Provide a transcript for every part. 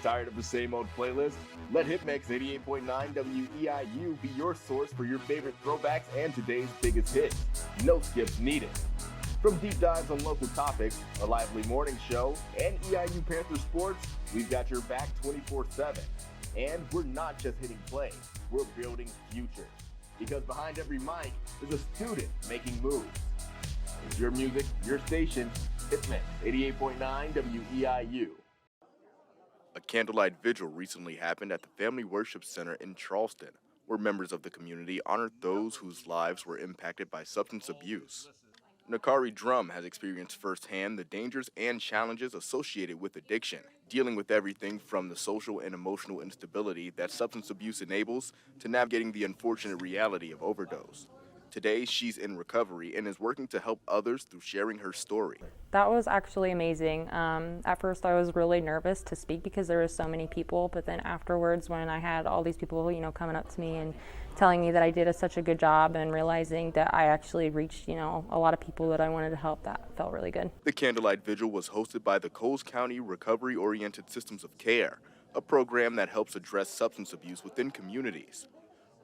Tired of the same old playlist? Let Hitmix 88.9 WEIU be your source for your favorite throwbacks and today's biggest hits. No skips needed. From deep dives on local topics, a lively morning show, and EIU Panther sports, we've got your back 24/7. And we're not just hitting play, we're building futures. Because behind every mic is a student making moves. It's your music, your station, Hitmix 88.9 WEIU. A candlelight vigil recently happened at the Family Worship Center in Charleston, where members of the community honored those whose lives were impacted by substance abuse. Nakari Drum has experienced firsthand the dangers and challenges associated with addiction, dealing with everything from the social and emotional instability that substance abuse enables to navigating the unfortunate reality of overdose. Today, she's in recovery and is working to help others through sharing her story. That was actually amazing. At first, I was really nervous to speak because there were so many people, but then afterwards, when I had all these people, coming up to me and telling me that I did such a good job and realizing that I actually reached, a lot of people that I wanted to help, that felt really good. The Candlelight Vigil was hosted by the Coles County Recovery-Oriented Systems of Care, a program that helps address substance abuse within communities.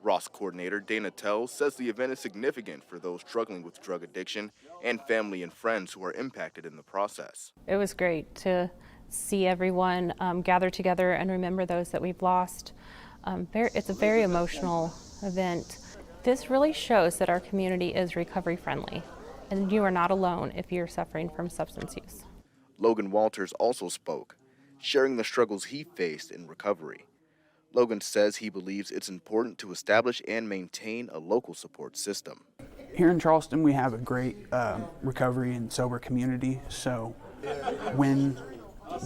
Ross coordinator Dana Tells says the event is significant for those struggling with drug addiction and family and friends who are impacted in the process. It was great to see everyone gather together and remember those that we've lost. It's a very emotional event. This really shows that our community is recovery friendly, and you are not alone if you're suffering from substance use. Logan Walters also spoke, sharing the struggles he faced in recovery. Logan says he believes it's important to establish and maintain a local support system. Here in Charleston, we have a great recovery and sober community. So when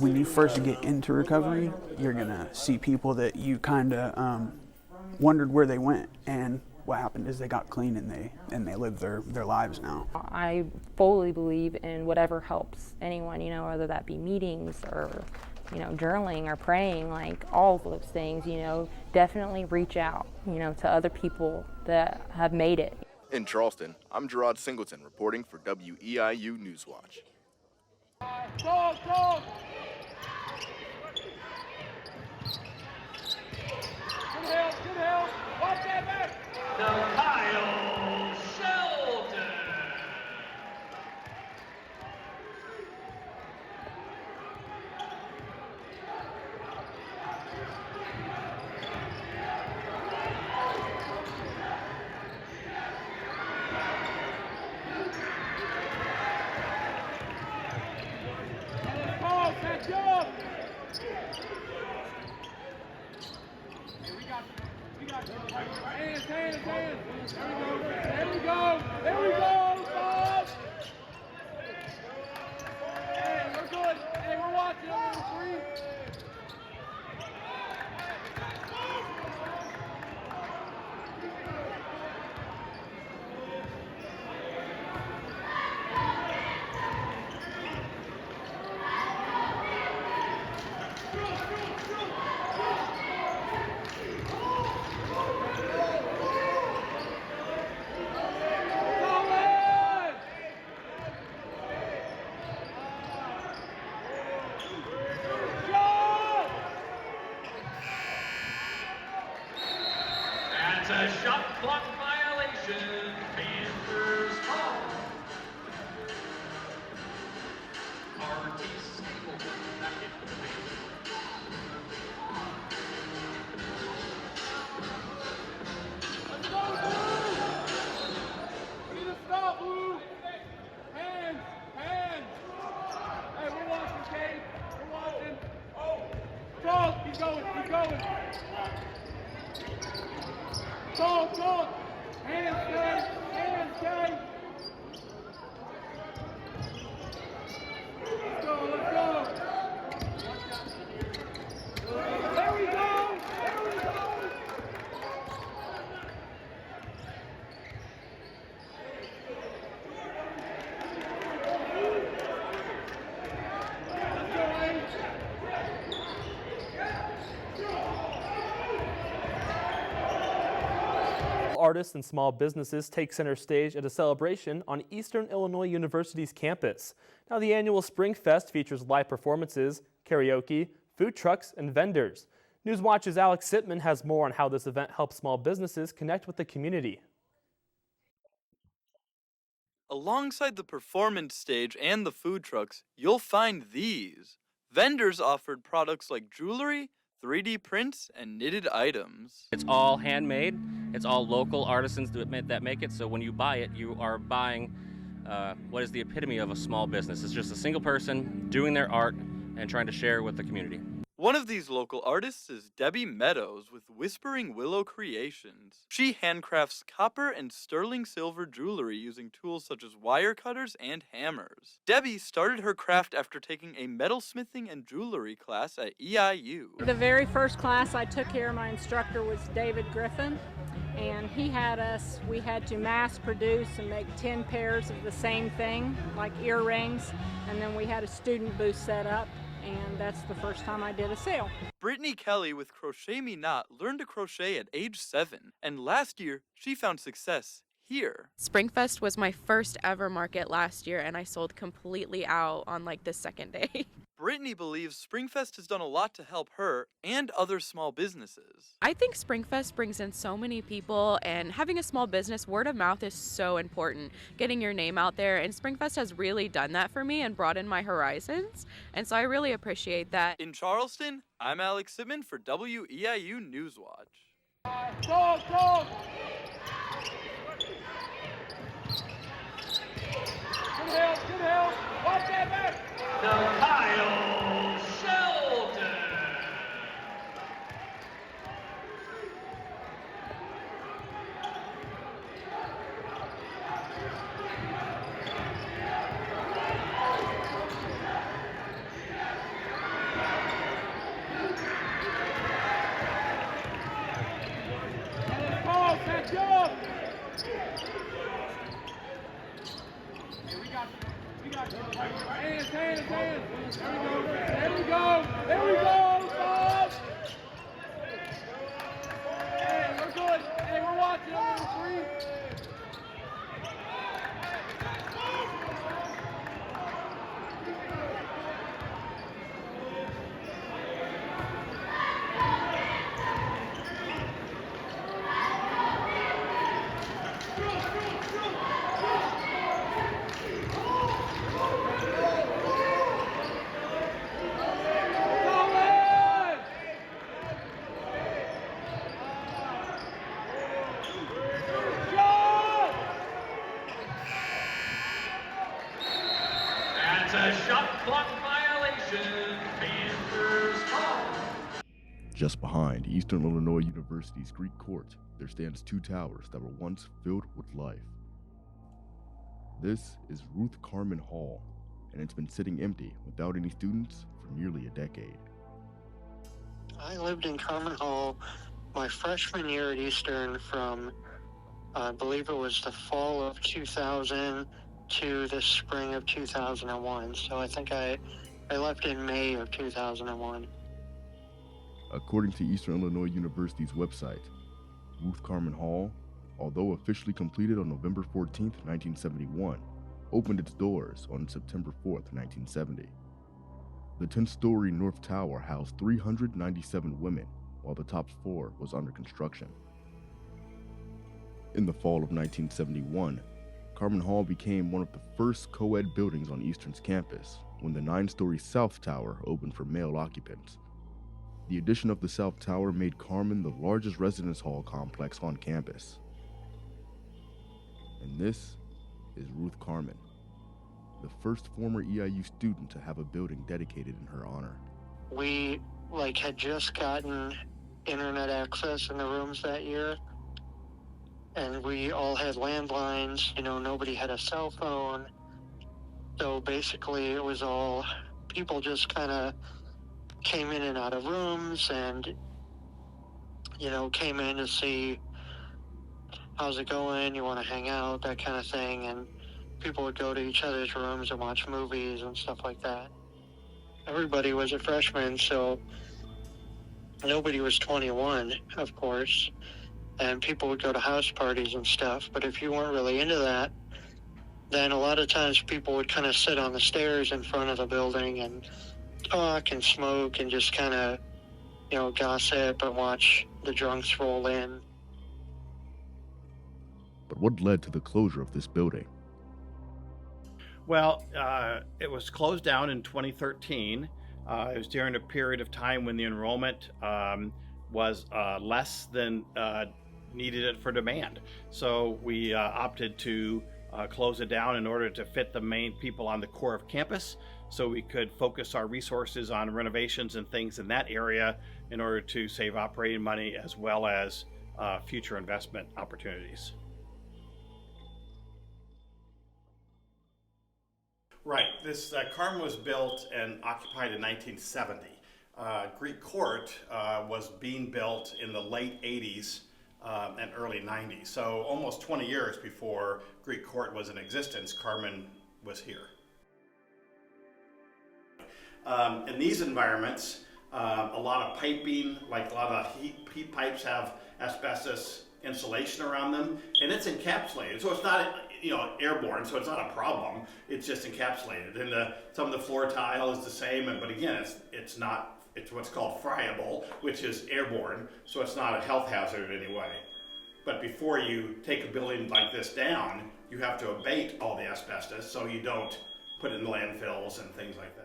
you first get into recovery, you're gonna see people that you kind of wondered where they went, and what happened is they got clean and they live their lives now. I fully believe in whatever helps anyone, whether that be meetings or journaling or praying, like all of those things, definitely reach out, to other people that have made it. In Charleston, I'm Gerard Singleton reporting for WEIU News Watch. Go, go. Good help. Watch that back. Kyle Sheldon. Hands. There we go, Bob. Hey, we're good. Hey, we're watching number 3. That's a shot clock violation. Panthers call. RT Stapleton back into the game. Let's go, Blue! We need to stop, Blue! Hands! Hey, we're watching, Kate. We're watching. Oh! Charles, keep going. Go! Hands, Kate! Let's go! There we go! Artists and small businesses take center stage at a celebration on Eastern Illinois University's campus. Now, the annual Spring Fest features live performances, karaoke, food trucks, and vendors. News Watch's Alex Sitman has more on how this event helps small businesses connect with the community. Alongside the performance stage and the food trucks, you'll find these. Vendors offered products like jewelry, 3D prints, and knitted items. It's all handmade. It's all local artisans that make it. So when you buy it, you are buying what is the epitome of a small business. It's just a single person doing their art and trying to share with the community. One of these local artists is Debbie Meadows with Whispering Willow Creations. She handcrafts copper and sterling silver jewelry using tools such as wire cutters and hammers. Debbie started her craft after taking a metalsmithing and jewelry class at EIU. The very first class I took here, my instructor was David Griffin, and we had to mass produce and make 10 pairs of the same thing, like earrings, and then we had a student booth set up. And that's the first time I did a sale. Brittany Kelly with Crochet Me Not learned to crochet at age 7, and last year she found success here. Springfest was my first ever market last year, and I sold completely out on like the second day. Brittany believes Springfest has done a lot to help her and other small businesses. I think Springfest brings in so many people, and having a small business, word of mouth is so important. Getting your name out there, and Springfest has really done that for me and broadened my horizons, and so I really appreciate that. In Charleston, I'm Alex Sitman for WEIU News Watch. Dog, dog! Good help! Watch that back! Kyle Sheldon! Call, catch up! We got you. Hands. There we go, Bob! Hey, we're good. Hey, we're watching number 3. A shot clock violation. Panthers ball. Just behind Eastern Illinois University's Greek Court, there stands 2 towers that were once filled with life. This is Ruth Carmen Hall, and it's been sitting empty without any students for nearly a decade. I lived in Carmen Hall my freshman year at Eastern from, I believe it was the fall of 2000 to the spring of 2001. So I think I left in May of 2001. According to Eastern Illinois University's website, Ruth Carmen Hall, although officially completed on November 14, 1971, opened its doors on September 4, 1970. The 10-story North Tower housed 397 women, while the top floor was under construction. In the fall of 1971, Carmen Hall became one of the first co-ed buildings on Eastern's campus when the 9-story South Tower opened for male occupants. The addition of the South Tower made Carmen the largest residence hall complex on campus. And this is Ruth Carmen, the first former EIU student to have a building dedicated in her honor. We had just gotten internet access in the rooms that year, and we all had landlines. Nobody had a cell phone. So basically it was all, people just kind of came in and out of rooms and, came in to see how's it going, you want to hang out, that kind of thing. And people would go to each other's rooms and watch movies and stuff like that. Everybody was a freshman, so nobody was 21, of course. And people would go to house parties and stuff. But if you weren't really into that, then a lot of times people would kind of sit on the stairs in front of the building and talk and smoke and just kind of, gossip and watch the drunks roll in. But what led to the closure of this building? Well, it was closed down in 2013. It was during a period of time when the enrollment was less than needed it for demand. So we opted to close it down in order to fit the main people on the core of campus, so we could focus our resources on renovations and things in that area in order to save operating money as well as future investment opportunities. Right. This Carmen was built and occupied in 1970. Greek Court was being built in the late 80s and early 90s. So almost 20 years before Greek Court was in existence, Carmen was here. In these environments, a lot of piping, like a lot of heat pipes have asbestos insulation around them, and it's encapsulated. So it's not, airborne, so it's not a problem. It's just encapsulated. And some of the floor tile is the same, but again, it's what's called friable, which is airborne, so it's not a health hazard in any way. But before you take a building like this down, you have to abate all the asbestos so you don't put it in landfills and things like that.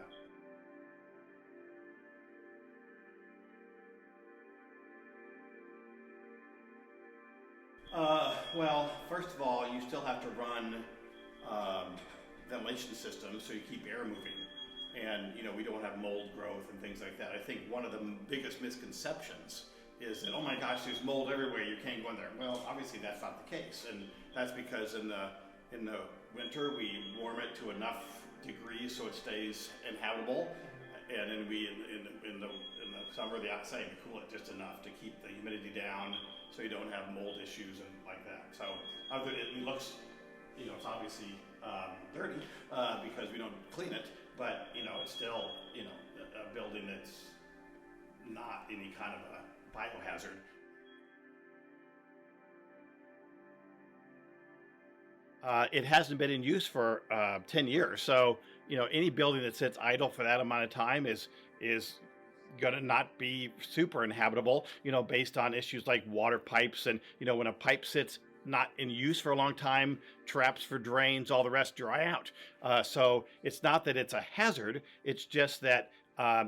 Well, first of all, you still have to run ventilation systems so you keep air moving. And, we don't have mold growth and things like that. I think one of the biggest misconceptions is that, oh my gosh, there's mold everywhere, you can't go in there. Well, obviously that's not the case. And that's because in the winter, we warm it to enough degrees so it stays inhabitable. And then in the summer, the outside, we cool it just enough to keep the humidity down so you don't have mold issues and like that. So it looks, it's obviously dirty because we don't clean it, but it's still a building that's not any kind of a biohazard. It hasn't been in use for 10 years, so any building that sits idle for that amount of time is going to not be super inhabitable, based on issues like water pipes. And, when a pipe sits not in use for a long time, traps for drains, all the rest dry out. So it's not that it's a hazard. It's just that,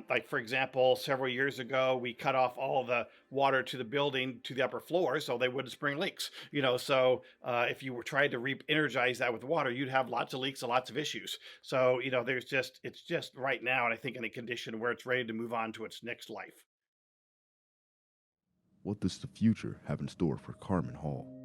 like, for example, several years ago, we cut off all the water to the building to the upper floor so they wouldn't spring leaks. So if you were trying to re-energize that with water, you'd have lots of leaks and lots of issues. So, it's just right now, and I think in a condition where it's ready to move on to its next life. What does the future have in store for Carmen Hall?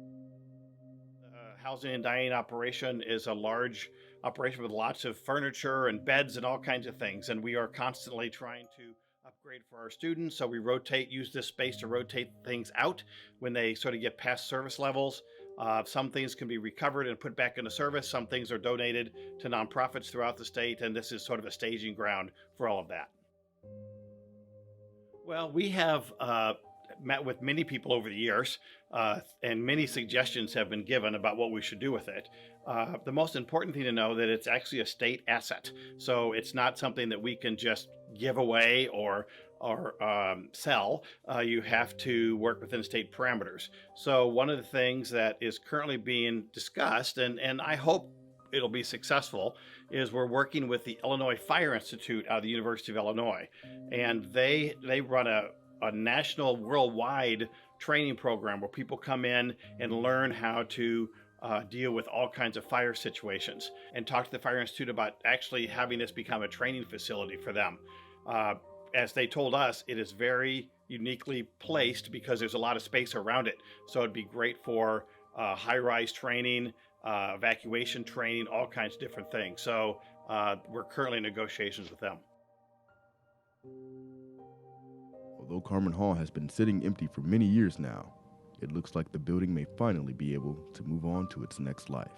Housing and dining operation is a large operation with lots of furniture and beds and all kinds of things, and we are constantly trying to upgrade for our students. So we use this space to rotate things out when they sort of get past service levels. Some things can be recovered and put back into service. Some things are donated to nonprofits throughout the state, and this is sort of a staging ground for all of that. Well, we have met with many people over the years, and many suggestions have been given about what we should do with it. The most important thing to know that it's actually a state asset. So it's not something that we can just give away or sell. You have to work within state parameters. So one of the things that is currently being discussed, and I hope it'll be successful, is we're working with the Illinois Fire Institute out of the University of Illinois. And they run a national, worldwide training program where people come in and learn how to deal with all kinds of fire situations, and talk to the Fire Institute about actually having this become a training facility for them. As they told us, it is very uniquely placed because there's a lot of space around it. So it'd be great for high-rise training, evacuation training, all kinds of different things. So we're currently in negotiations with them. Although Carmen Hall has been sitting empty for many years now, it looks like the building may finally be able to move on to its next life.